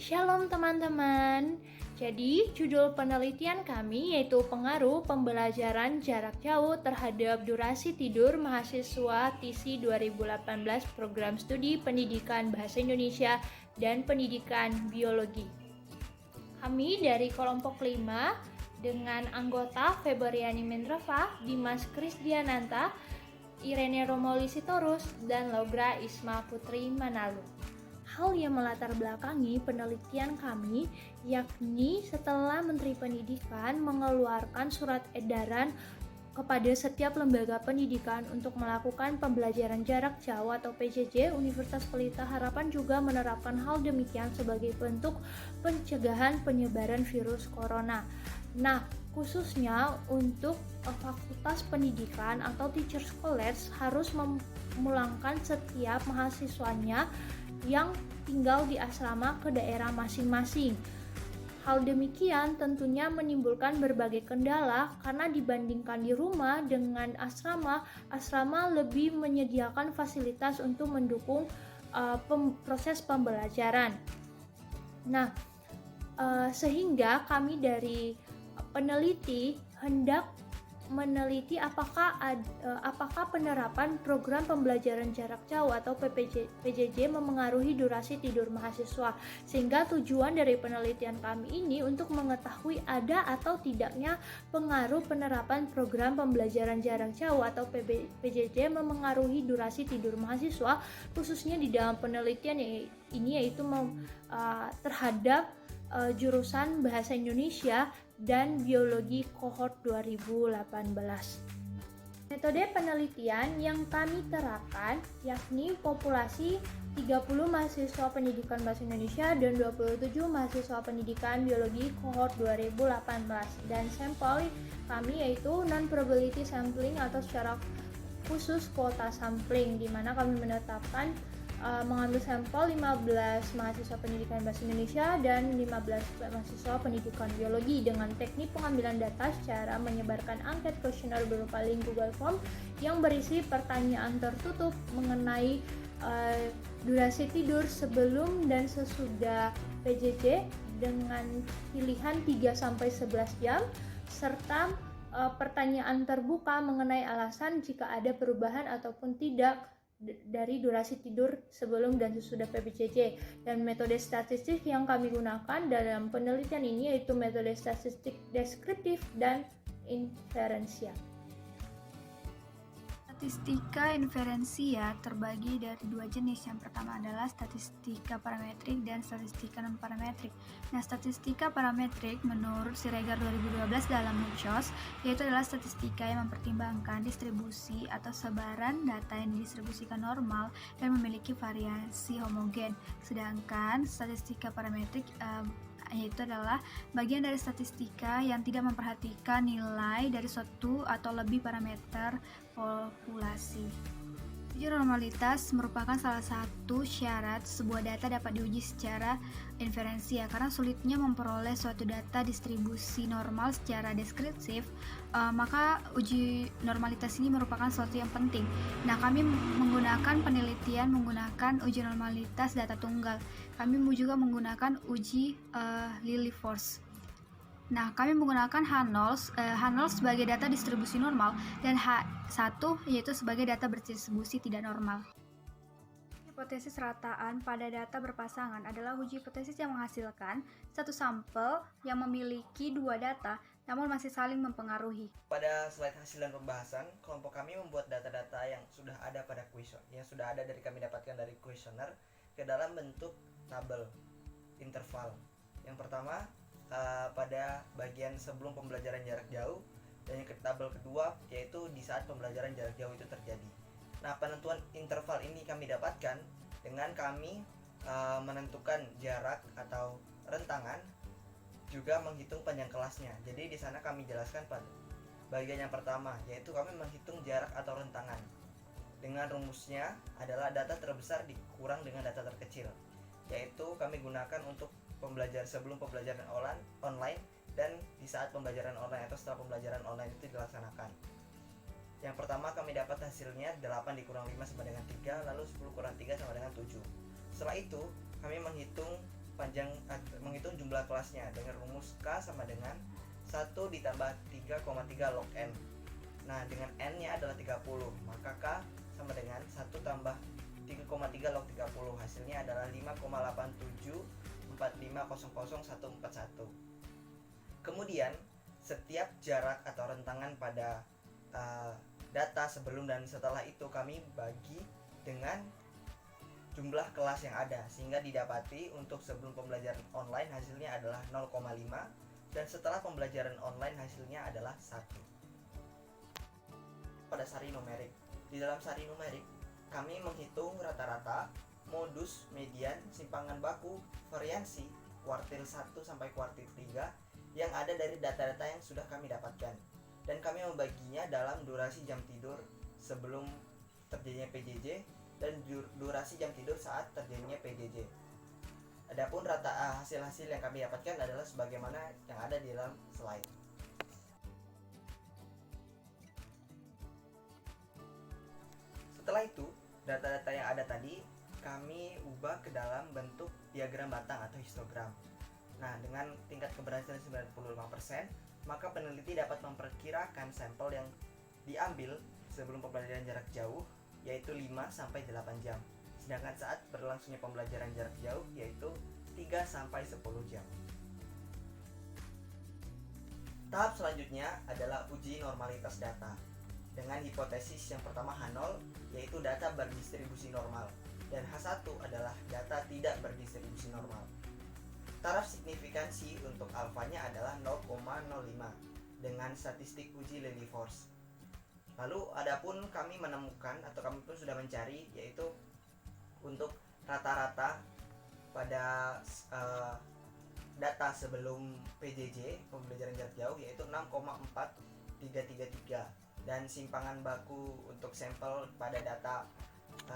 Shalom teman-teman. Jadi, judul penelitian kami yaitu pengaruh pembelajaran jarak jauh terhadap durasi tidur mahasiswa TISI 2018 Program Studi Pendidikan Bahasa Indonesia dan Pendidikan Biologi. Kami dari kelompok 5 dengan anggota Febriani Mendrafa, Dimas Krisdiananta, Irene Romoli Sitorus, dan Logra Isma Putri Manalu. Hal yang melatar belakangi penelitian kami yakni setelah Menteri Pendidikan mengeluarkan surat edaran kepada setiap lembaga pendidikan untuk melakukan pembelajaran jarak jauh atau PJJ, Universitas Pelita Harapan juga menerapkan hal demikian sebagai bentuk pencegahan penyebaran virus corona. Nah, khususnya untuk Fakultas Pendidikan atau Teachers College harus memulangkan setiap mahasiswanya yang tinggal di asrama ke daerah masing-masing. Hal demikian tentunya menimbulkan berbagai kendala karena dibandingkan di rumah dengan asrama lebih menyediakan fasilitas untuk mendukung proses pembelajaran. Nah, sehingga kami dari peneliti hendak meneliti apakah penerapan program pembelajaran jarak jauh atau PJJ memengaruhi durasi tidur mahasiswa, sehingga tujuan dari penelitian kami ini untuk mengetahui ada atau tidaknya pengaruh penerapan program pembelajaran jarak jauh atau PJJ memengaruhi durasi tidur mahasiswa, khususnya di dalam penelitian ini yaitu terhadap jurusan Bahasa Indonesia dan Biologi kohort 2018. Metode penelitian yang kami terapkan yakni populasi 30 mahasiswa pendidikan Bahasa Indonesia dan 27 mahasiswa pendidikan Biologi kohort 2018, dan sampel kami yaitu non-probability sampling atau secara khusus kuota sampling, di mana kami menetapkan mengambil sampel 15 mahasiswa pendidikan Bahasa Indonesia dan 15 mahasiswa pendidikan biologi dengan teknik pengambilan data secara menyebarkan angket kuesioner berupa link Google Form yang berisi pertanyaan tertutup mengenai durasi tidur sebelum dan sesudah PJJ dengan pilihan 3-11 jam serta pertanyaan terbuka mengenai alasan jika ada perubahan ataupun tidak dari durasi tidur sebelum dan sesudah PJJ. Dan metode statistik yang kami gunakan dalam penelitian ini yaitu metode statistik deskriptif dan inferensial. Statistika inferensia terbagi dari dua jenis. Yang pertama adalah statistika parametrik dan statistika non-parametrik. Nah, statistika parametrik menurut Siregar 2012 dalam Muchos yaitu adalah statistika yang mempertimbangkan distribusi atau sebaran data yang didistribusikan normal dan memiliki variasi homogen. Sedangkan statistika parametrik yaitu adalah bagian dari statistika yang tidak memperhatikan nilai dari suatu atau lebih parameter populasi. Uji normalitas merupakan salah satu syarat sebuah data dapat diuji secara inferensia karena sulitnya memperoleh suatu data distribusi normal secara deskriptif, maka uji normalitas ini merupakan sesuatu yang penting. Nah, kami menggunakan penelitian menggunakan uji normalitas data tunggal. Kami juga menggunakan uji Lilliefors. Nah, kami menggunakan H0 sebagai data distribusi normal dan H1 yaitu sebagai data berdistribusi tidak normal. Hipotesis rataan pada data berpasangan adalah uji hipotesis yang menghasilkan satu sampel yang memiliki dua data namun masih saling mempengaruhi. Pada slide hasil dan pembahasan, kelompok kami membuat data-data yang sudah ada pada kuesioner, yang sudah ada dari kami dapatkan dari kuesioner ke dalam bentuk tabel interval. Yang pertama pada bagian sebelum pembelajaran jarak jauh, dan yang tabel kedua yaitu di saat pembelajaran jarak jauh itu terjadi. Nah, penentuan interval ini kami dapatkan dengan kami menentukan jarak atau rentangan, juga menghitung panjang kelasnya. Jadi di sana kami jelaskan pada bagian yang pertama yaitu kami menghitung jarak atau rentangan. Dengan rumusnya adalah data terbesar dikurang dengan data terkecil, yaitu kami gunakan untuk sebelum pembelajaran online dan di saat pembelajaran online atau setelah pembelajaran online itu dilaksanakan. Yang pertama kami dapat hasilnya 8 dikurang 5 sama dengan 3, lalu 10 kurang 3 sama dengan 7. Setelah itu kami menghitung menghitung jumlah kelasnya dengan rumus K sama dengan 1 ditambah 3,3 log N. Nah, dengan N-nya adalah 30, maka K sama dengan 1 tambah 3,3 log 30. Hasilnya adalah 5,8745000141. Kemudian, setiap jarak atau rentangan pada data sebelum dan setelah itu kami bagi dengan jumlah kelas yang ada, sehingga didapati untuk sebelum pembelajaran online hasilnya adalah 0,5 dan setelah pembelajaran online hasilnya adalah 1. Pada sari numerik, di dalam sari numerik kami menghitung rata-rata, modus, median, simpangan baku, variansi, kuartil 1 sampai kuartil 3 yang ada dari data-data yang sudah kami dapatkan, dan kami membaginya dalam durasi jam tidur sebelum terjadinya PJJ dan durasi jam tidur saat terjadinya PJJ. Adapun hasil-hasil yang kami dapatkan adalah sebagaimana yang ada di dalam slide. Setelah itu, data-data yang ada tadi kami ubah ke dalam bentuk diagram batang atau histogram. Nah, dengan tingkat keberhasilan 95%, maka peneliti dapat memperkirakan sampel yang diambil sebelum pembelajaran jarak jauh yaitu 5 sampai 8 jam. Sedangkan saat berlangsungnya pembelajaran jarak jauh yaitu 3 sampai 10 jam. Tahap selanjutnya adalah uji normalitas data. Dengan hipotesis yang pertama H0 yaitu data berdistribusi normal dan H1 adalah data tidak berdistribusi normal. Taraf signifikansi untuk alfanya adalah 0,05 dengan statistik uji Lilliefors. Lalu adapun kami menemukan atau kami pun sudah mencari yaitu untuk rata-rata pada data sebelum PJJ pembelajaran jarak jauh yaitu 6,4333 dan simpangan baku untuk sampel pada data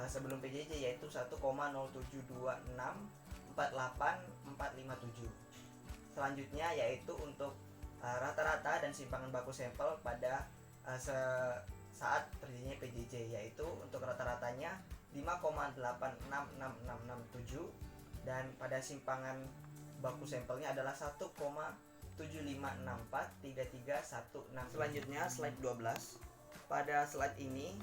sebelum PJJ yaitu 1,072648457. Selanjutnya yaitu untuk rata-rata dan simpangan baku sampel pada saat terjadinya PJJ yaitu untuk rata-ratanya 5,866667 dan pada simpangan baku sampelnya adalah 1,75643316. Selanjutnya slide 12. Pada slide ini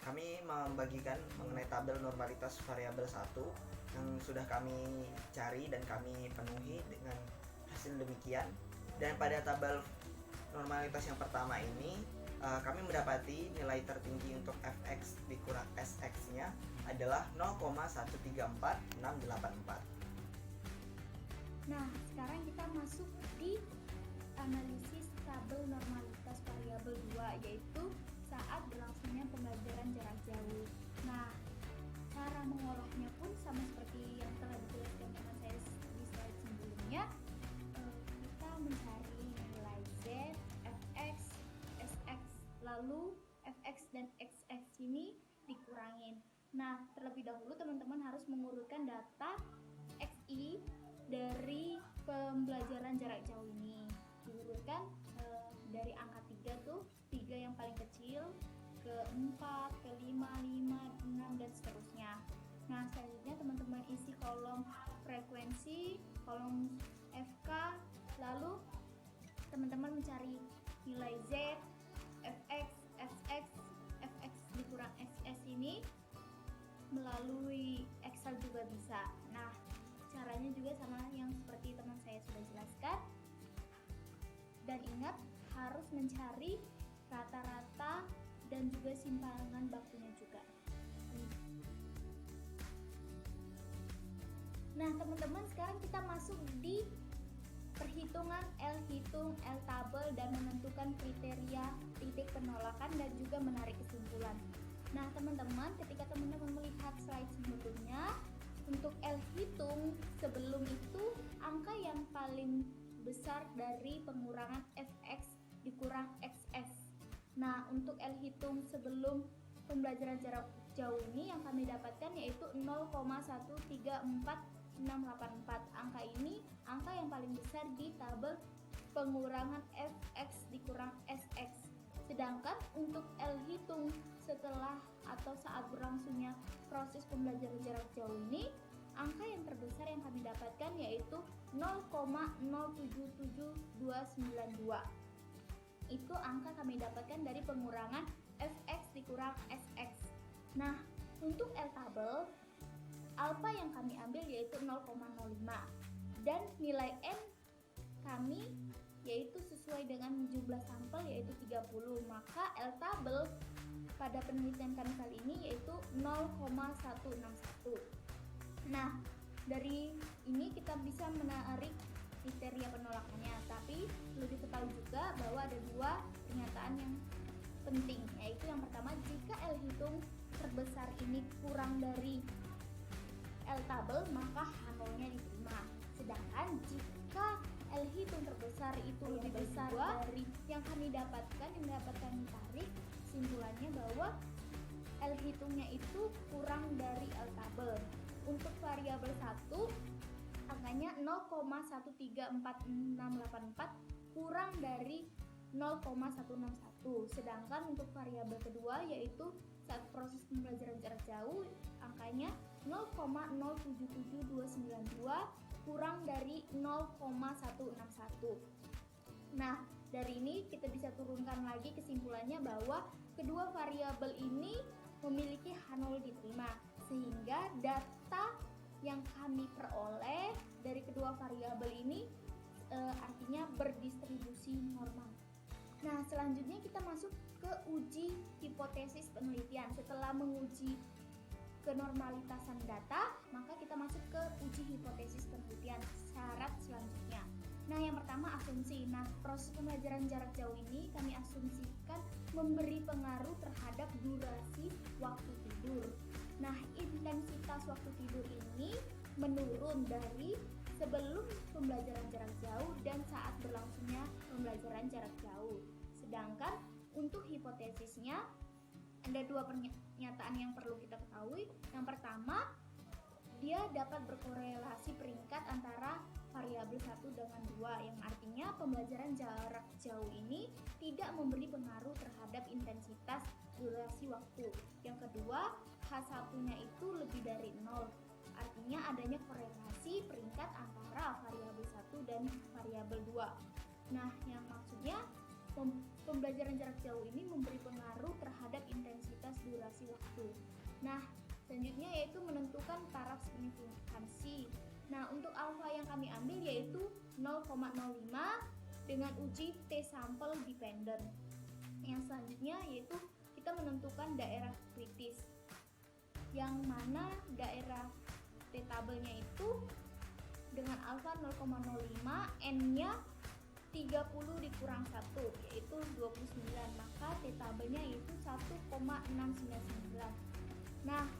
kami membagikan mengenai tabel normalitas variabel 1 yang sudah kami cari dan kami penuhi dengan hasil demikian. Dan pada tabel normalitas yang pertama ini kami mendapati nilai tertinggi untuk fx dikurang sx-nya adalah 0,134684. Nah, sekarang kita masuk di analisis tabel normalitas variabel 2 yaitu saat berlangsungnya pembelajaran jarak jauh. Nah, cara mengolahnya pun sama seperti yang telah dijelaskan teman saya di slide sebelumnya. Kita mencari nilai z, fx, sx, lalu fx dan xx ini dikurangin. Nah, terlebih dahulu teman-teman harus mengurutkan data xi dari pembelajaran jarak jauh ini. Diurutkan dari angka 3 tuh, 3 yang paling kecil ke 4, ke 5, 6 dan seterusnya. Nah, selanjutnya teman-teman isi kolom frekuensi, kolom FK, lalu teman-teman mencari nilai Z, Fx, Sx, Fx dikurang Xs ini melalui Excel juga bisa. Nah, caranya juga sama yang seperti teman saya sudah jelaskan. Dan ingat, harus mencari rata-rata dan juga simpangan bakunya juga. Nah, teman-teman, sekarang kita masuk di perhitungan L hitung, L tabel, dan menentukan kriteria titik penolakan dan juga menarik kesimpulan. Nah, teman-teman, ketika teman-teman melihat slide sebelumnya, untuk L hitung sebelum itu angka yang paling besar dari pengurangan fx dikurang xs. Nah, untuk L hitung sebelum pembelajaran jarak jauh ini yang kami dapatkan yaitu 0,134684. Angka ini angka yang paling besar di tabel pengurangan fx dikurang sx. Sedangkan untuk L hitung setelah atau saat berlangsungnya proses pembelajaran jarak jauh ini angka yang terbesar yang kami dapatkan yaitu 0,077292. Itu angka kami dapatkan dari pengurangan fx dikurang sx. Nah, untuk L-tabel, alfa yang kami ambil yaitu 0,05 dan nilai n kami yaitu sesuai dengan jumlah sampel yaitu 30. Maka L-tabel pada penelitian kami kali ini yaitu 0,161. Nah, dari ini kita bisa menarik kriteria penolakannya, tapi perlu diketahui juga bahwa ada dua pernyataan yang penting, yaitu yang pertama, jika L hitung terbesar ini kurang dari L-tabel maka H0-nya diterima. Sedangkan jika L hitung terbesar itu lebih besar dari yang kami dapatkan, yang dapat kami tarik, kesimpulannya bahwa L hitungnya itu kurang dari L-tabel. Untuk variabel 1 angkanya 0,134684 kurang dari 0,161. Sedangkan untuk variabel kedua yaitu saat proses pembelajaran jarak jauh angkanya 0,077292 kurang dari 0,161. Nah, dari ini kita bisa turunkan lagi kesimpulannya bahwa kedua variabel ini memiliki H0 diterima, sehingga data yang kami peroleh dari kedua variabel ini artinya berdistribusi normal. Nah, selanjutnya kita masuk ke uji hipotesis penelitian. Setelah menguji kenormalitasan data, maka kita masuk ke uji hipotesis penelitian, syarat selanjutnya. Nah, yang pertama asumsi. Nah, proses pembelajaran jarak jauh ini kami asumsikan memberi pengaruh terhadap durasi waktu tidur. Nah, intensitas waktu tidur ini menurun dari sebelum pembelajaran jarak jauh dan saat berlangsungnya pembelajaran jarak jauh. Sedangkan untuk hipotesisnya ada dua pernyataan yang perlu kita ketahui. Yang pertama, dia dapat berkorelasi peringkat antara variabel 1 dengan 2, yang artinya pembelajaran jarak jauh ini tidak memberi pengaruh terhadap intensitas durasi waktu. Yang kedua, H1-nya itu lebih dari 0, artinya adanya korelasi peringkat antara variabel 1 dan variabel 2. Nah, yang maksudnya pembelajaran jarak jauh ini memberi pengaruh terhadap intensitas durasi waktu. Nah, selanjutnya yaitu menentukan taraf signifikansi. Nah, untuk alfa yang kami ambil yaitu 0,05 dengan uji T sampel dependent. Yang selanjutnya yaitu kita menentukan daerah kritis, yang mana daerah T tabelnya itu dengan alfa 0,05, n-nya 30 dikurang 1 yaitu 29, maka T tabelnya yaitu 1,699. Nah,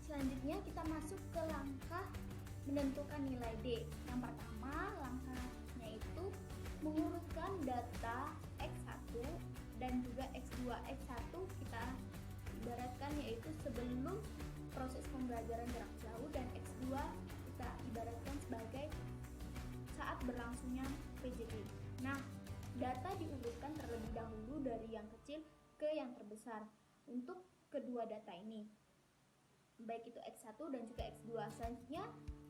selanjutnya kita masuk ke langkah menentukan nilai D. Yang pertama, langkahnya itu mengurutkan data X1 dan juga X2. X1 kita ibaratkan yaitu sebelum proses pembelajaran jarak jauh, dan X2 kita ibaratkan sebagai saat berlangsungnya PJJ. Nah, data diurutkan terlebih dahulu dari yang kecil ke yang terbesar untuk kedua data ini, baik itu X1 dan juga X2. Selanjutnya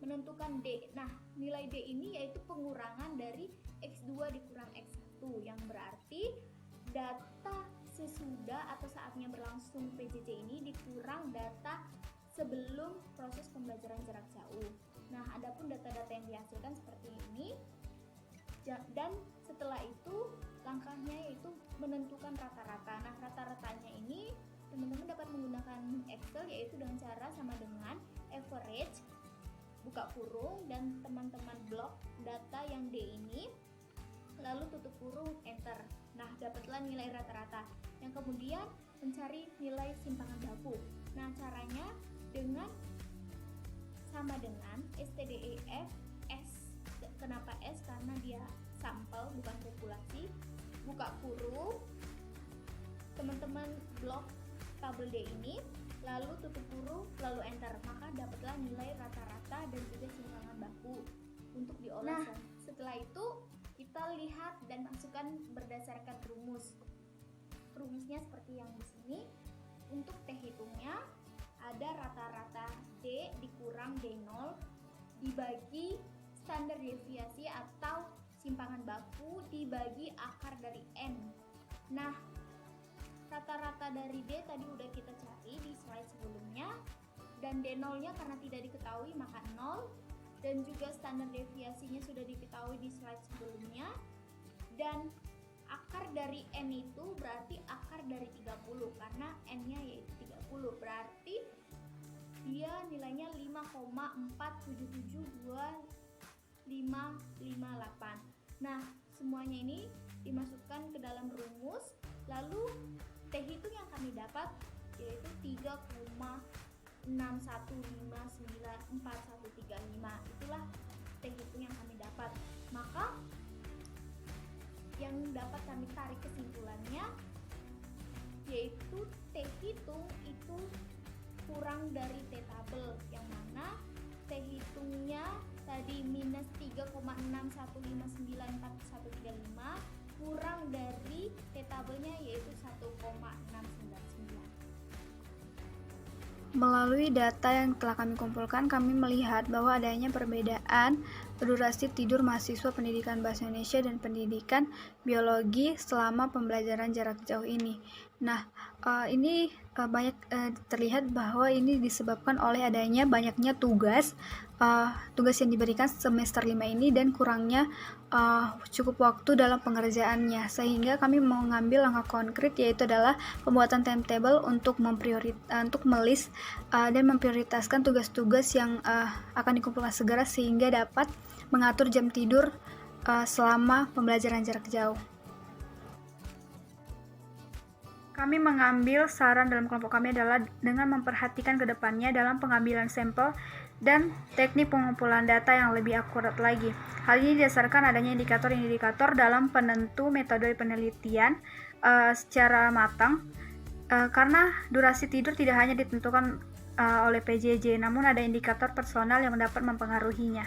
menentukan D. Nah, nilai D ini yaitu pengurangan dari X2 dikurang X1, yang berarti data sesudah atau saatnya berlangsung PJJ ini dikurang data sebelum proses pembelajaran jarak jauh. Nah, adapun data-data yang dihasilkan seperti ini, dan setelah itu langkahnya yaitu menentukan rata-rata. Nah, rata-ratanya ini teman-teman dapat menggunakan Excel yaitu dengan cara sama dengan average, buka kurung, dan teman-teman blok data yang D ini, lalu tutup kurung, enter. Nah, dapatlah nilai rata-rata yang kemudian mencari nilai simpangan baku. Nah, caranya dengan sama dengan STDEF S. Kenapa S? Karena dia sampel bukan populasi. Buka kurung, teman-teman blok tabel D ini, lalu tutup kurung, lalu enter, maka dapatlah nilai rata-rata dan juga simpangan baku untuk diolah. Nah, setelah itu kita lihat dan masukkan berdasarkan rumus. Rumusnya seperti yang di sini. Untuk T hitungnya ada rata-rata D dikurang D0 dibagi standar deviasi atau simpangan baku dibagi akar dari N. Nah, rata-rata dari D tadi udah kita cari di slide sebelumnya, dan D0-nya karena tidak diketahui maka 0, dan juga standar deviasinya sudah diketahui di slide sebelumnya, dan akar dari N itu berarti akar dari 30 karena N-nya yaitu 30, berarti dia nilainya 5,4772558. Nah, semuanya ini dimasukkan ke dalam rumus, lalu T hitung yang kami dapat yaitu 3,61594135. Itulah T hitung yang kami dapat. Maka yang dapat kami tarik kesimpulannya yaitu T hitung itu kurang dari T tabel, yang mana T hitungnya tadi minus 3,61594135 kurang dari T tabelnya yaitu 1,699. Melalui data yang telah kami kumpulkan, kami melihat bahwa adanya perbedaan durasi tidur mahasiswa pendidikan bahasa Indonesia dan pendidikan biologi selama pembelajaran jarak jauh ini. Nah, ini banyak terlihat bahwa ini disebabkan oleh adanya banyaknya tugas yang diberikan semester 5 ini dan kurangnya cukup waktu dalam pengerjaannya, sehingga kami mengambil langkah konkret, yaitu adalah pembuatan timetable untuk melist dan memprioritaskan tugas-tugas yang akan dikumpulkan segera sehingga dapat mengatur jam tidur selama pembelajaran jarak jauh. Kami mengambil saran dalam kelompok kami adalah dengan memperhatikan ke depannya dalam pengambilan sampel dan teknik pengumpulan data yang lebih akurat lagi. Hal ini didasarkan adanya indikator-indikator dalam penentu metode penelitian secara matang, karena durasi tidur tidak hanya ditentukan oleh PJJ, namun ada indikator personal yang dapat mempengaruhinya.